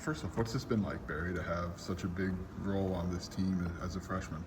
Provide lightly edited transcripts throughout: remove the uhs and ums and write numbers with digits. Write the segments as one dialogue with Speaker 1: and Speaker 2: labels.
Speaker 1: First off, what's this been like, Barry, to have such a big role on this team as a freshman?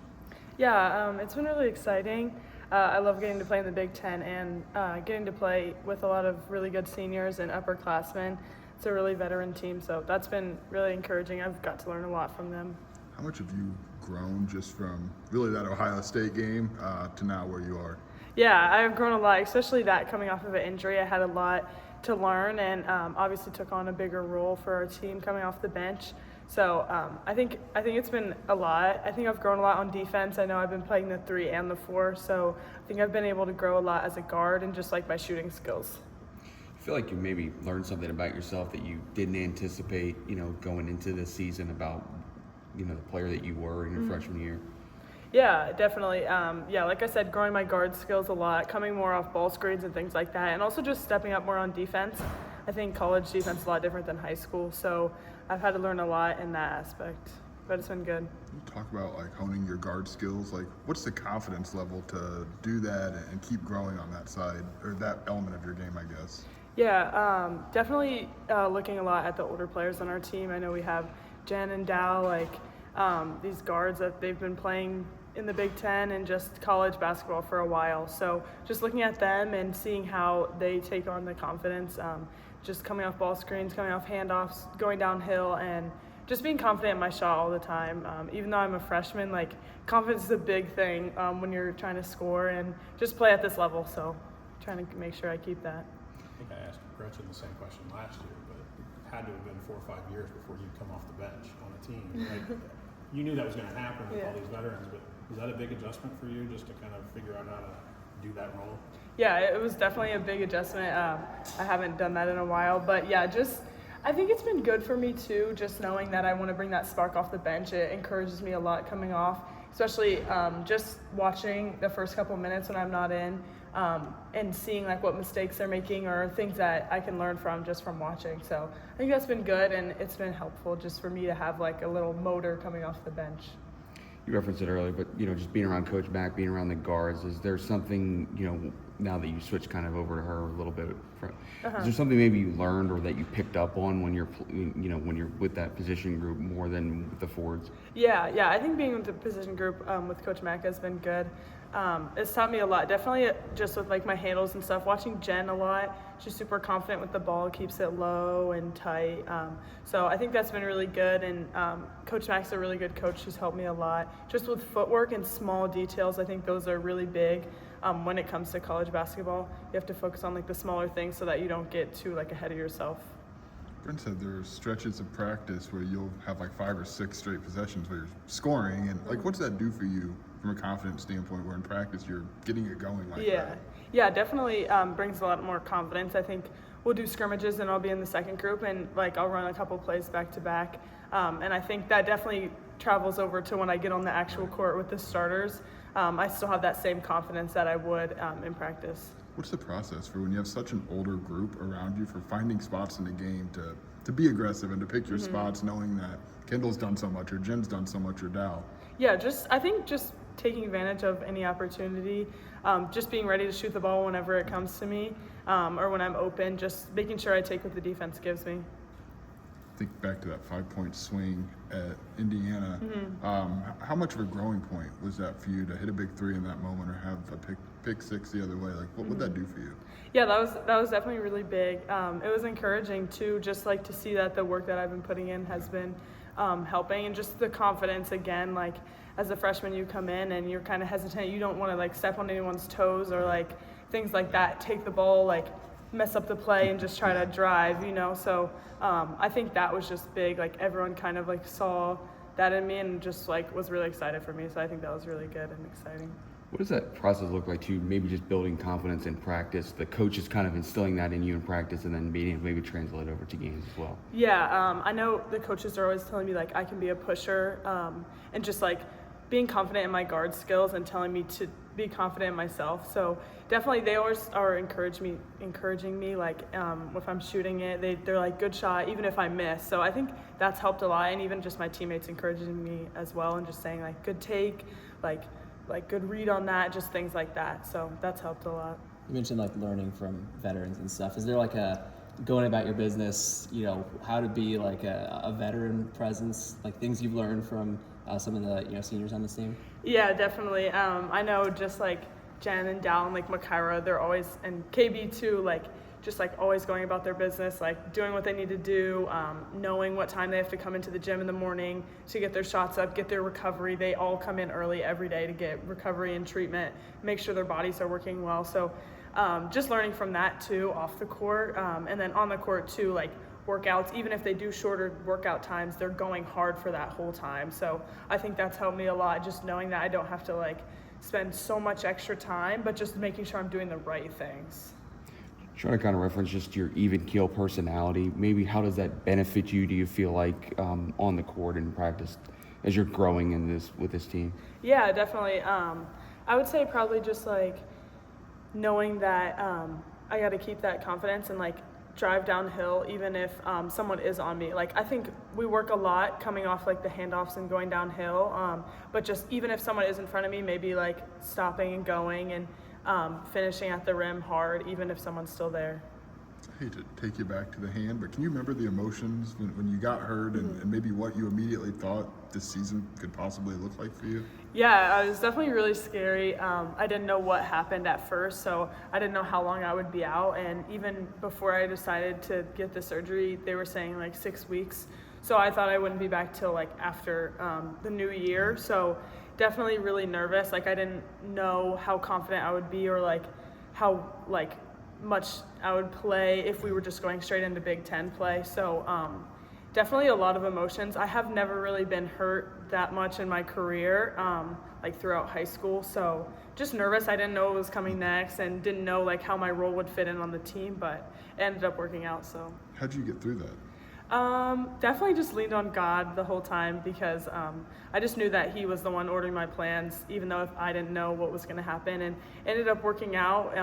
Speaker 2: Yeah, it's been really exciting. I love getting to play in the Big Ten and getting to play with a lot of really good seniors and upperclassmen. It's a really veteran team, so that's been really encouraging. I've got to learn a lot from them.
Speaker 1: How much have you grown just from really that Ohio State game to now where you are?
Speaker 2: Yeah, I've grown a lot, especially that coming off of an injury. I had a lot to learn and obviously took on a bigger role for our team coming off the bench. So I think it's been a lot. I think I've grown a lot on defense. I know I've been playing the 3 and the 4, so I think I've been able to grow a lot as a guard and just like my shooting skills.
Speaker 3: I feel like you maybe learned something about yourself that you didn't anticipate, going into this season about, the player that you were in your freshman year.
Speaker 2: Yeah, definitely. Like I said, growing my guard skills a lot, coming more off ball screens and things like that, and also just stepping up more on defense. I think college defense is a lot different than high school, so I've had to learn a lot in that aspect, but it's been good.
Speaker 1: You talk about like honing your guard skills. Like, what's the confidence level to do that and keep growing on that side or that element of your game, I guess?
Speaker 2: Yeah, definitely looking a lot at the older players on our team. I know we have Jen and Dow, these guards that they've been playing in the Big Ten and just college basketball for a while. So just looking at them and seeing how they take on the confidence, just coming off ball screens, coming off handoffs, going downhill, and just being confident in my shot all the time. Even though I'm a freshman, confidence is a big thing when you're trying to score and just play at this level. So trying to make sure I keep that.
Speaker 4: I think I asked Gretchen the same question last year, but it had to have been 4 or 5 years before you'd come off the bench on a team. You knew that was going to happen with all these veterans, but was that a big adjustment for you just to kind of figure out how to do that role?
Speaker 2: Yeah, it was definitely a big adjustment. I haven't done that in a while, but yeah, I think it's been good for me too, just knowing that I want to bring that spark off the bench. It encourages me a lot coming off, especially just watching the first couple minutes when I'm not in and seeing what mistakes they're making or things that I can learn from just from watching. So I think that's been good, and it's been helpful just for me to have a little motor coming off the bench.
Speaker 3: You referenced it earlier, but just being around Coach Mack, being around the guards, is there something now that you switched kind of over to her a little bit? Is there something maybe you learned or that you picked up on when you're when you're with that position group more than with the forwards?
Speaker 2: Yeah, I think being with the position group with Coach Mack has been good. It's taught me a lot. Definitely just with my handles and stuff. Watching Jen a lot. She's super confident with the ball, keeps it low and tight. So I think that's been really good. And Coach Mack's a really good coach. She's helped me a lot. Just with footwork and small details, I think those are really big when it comes to college basketball. You have to focus on the smaller things so that you don't get too ahead of yourself.
Speaker 1: Brent said there are stretches of practice where you'll have 5 or 6 straight possessions where you're scoring, and what's that do for you from a confidence standpoint where in practice you're getting it going like that?
Speaker 2: Yeah, definitely brings a lot more confidence. I think we'll do scrimmages and I'll be in the second group and I'll run a couple plays back to back, and I think that definitely travels over to when I get on the actual court with the starters. I still have that same confidence that I would in practice.
Speaker 1: What's the process for when you have such an older group around you for finding spots in the game to be aggressive and to pick your spots, knowing that Kendall's done so much or Jen's done so much or Dow?
Speaker 2: Yeah, I think just taking advantage of any opportunity, just being ready to shoot the ball whenever it comes to me or when I'm open, just making sure I take what the defense gives me.
Speaker 1: Think back to that 5-point swing at Indiana. How much of a growing point was that for you to hit a big 3 in that moment or have a pick 6 the other way? What would that do for you?
Speaker 2: Yeah, that was definitely really big. It was encouraging too, just to see that the work that I've been putting in has been helping, and just the confidence again. As a freshman, you come in and you're kind of hesitant. You don't want to step on anyone's toes or things like that. Take the ball, mess up the play and just try to drive, So I think that was just big. Everyone kind of saw that in me and just was really excited for me. So I think that was really good and exciting.
Speaker 3: What does that process look like to you? Maybe just building confidence in practice, the coach is kind of instilling that in you in practice and then being able to maybe translate over to games as well.
Speaker 2: Yeah, I know the coaches are always telling me I can be a pusher and just being confident in my guard skills and telling me to be confident in myself. So definitely they always are encouraging me if I'm shooting it, they're good shot even if I miss. So I think that's helped a lot, and even just my teammates encouraging me as well and just saying good take, good read on that, just things like that. So that's helped a lot.
Speaker 5: You mentioned learning from veterans and stuff. Is there a going about your business, how to be like a veteran presence, like things you've learned from some of the seniors on this team?
Speaker 2: Yeah, definitely. I know just like Jen and Dal and like Makaira, they're always, and KB too, like just like always going about their business, like doing what they need to do, knowing what time they have to come into the gym in the morning to get their shots up, get their recovery. They all come in early every day to get recovery and treatment, make sure their bodies are working well. So just learning from that too off the court, and then on the court too, like workouts, even if they do shorter workout times, they're going hard for that whole time. So I think that's helped me a lot, just knowing that I don't have to like spend so much extra time, but just making sure I'm doing the right things.
Speaker 3: Trying to kind of reference just your even keel personality, maybe how does that benefit you, do you feel like, on the court in practice as you're growing in this with this team?
Speaker 2: Yeah, definitely. I would say probably just like knowing that I got to keep that confidence and like drive downhill even if someone is on me. Like I think we work a lot coming off like the handoffs and going downhill, but just even if someone is in front of me, maybe like stopping and going and finishing at the rim hard, even if someone's still there.
Speaker 1: I hate to take you back to the hand, but can you remember the emotions when you got hurt and maybe what you immediately thought this season could possibly look like for you?
Speaker 2: Yeah, it was definitely really scary. I didn't know what happened at first, so I didn't know how long I would be out. And even before I decided to get the surgery, they were saying like 6 weeks. So I thought I wouldn't be back till like after the new year. So definitely really nervous. Like I didn't know how confident I would be or like how like much I would play if we were just going straight into Big Ten play. So definitely a lot of emotions. I have never really been hurt that much in my career, like throughout high school. So just nervous. I didn't know what was coming next and didn't know like how my role would fit in on the team, but it ended up working out. So
Speaker 1: How'd you get through that?
Speaker 2: Definitely just leaned on God the whole time because I just knew that He was the one ordering my plans, even though if I didn't know what was going to happen, and ended up working out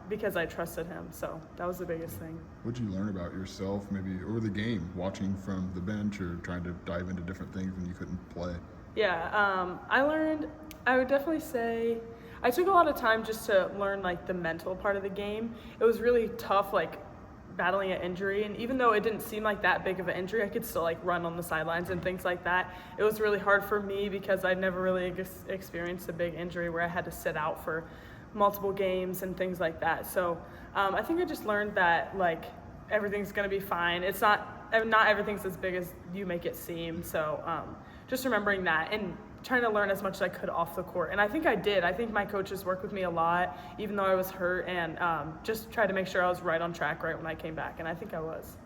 Speaker 2: because I trusted Him. So that was the biggest thing.
Speaker 1: What'd you learn about yourself, maybe over the game, watching from the bench or trying to dive into different things when you couldn't play?
Speaker 2: Yeah, I would definitely say I took a lot of time just to learn like the mental part of the game. It was really tough, like battling an injury, and even though it didn't seem like that big of an injury, I could still like run on the sidelines and things like that. It was really hard for me because I'd never really experienced a big injury where I had to sit out for multiple games and things like that. So I think I just learned that like everything's gonna be fine. It's not everything's as big as you make it seem. So just remembering that and trying to learn as much as I could off the court. And I think I did. I think my coaches worked with me a lot, even though I was hurt, and just tried to make sure I was right on track right when I came back. And I think I was.